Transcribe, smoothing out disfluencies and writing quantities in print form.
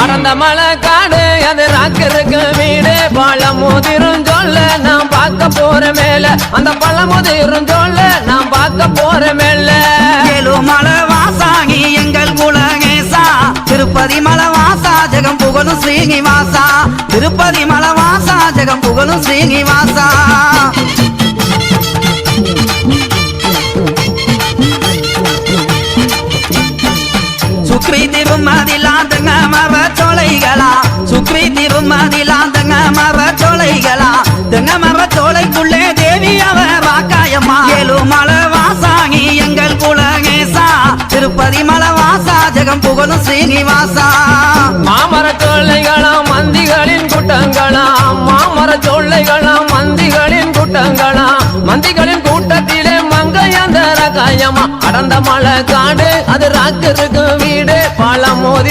அடந்த மலை காடு அது ராக்கருக்கு வீடு பழமுதிரும் சொல்ல நான் பார்க்க போற மேல அந்த பழமுதிரும் சொல்ல நான் பார்க்க போற மேல ஏழுமலை வாசாகி எங்கள் குலகேசா திருப்பதி மலை வாசா ஜெகம் புகழும் ஸ்ரீனிவாசா திருப்பதி மலை வாசா ஜெகம் புகழும் ஸ்ரீனிவாசா சுக்ரி திருமதிலாந்தங்க மர சோலைகளா சுக்ரி திருமதிலாந்தங்க மர சோலைகளா தெங்க மர சோலைக்குள்ளே தேவி அவர் வாக்காயம்மா ஏழுமலை வாசாகி எங்கள் குலகேசா திருப்பதி மலை வாசா ஜெகம் புகழும் ஸ்ரீனிவாசா மாமர சோலைகளாம் மந்திகளின் கூட்டங்களாம் மாமர சோலைகளாம் மந்திகளின் கூட்டங்களாம் மந்திகளின் கூட்டத்திலே மங்கையந்தர காயமா அடந்த மலை காடு அது ராக்கருக்கு வீடு பழமோதி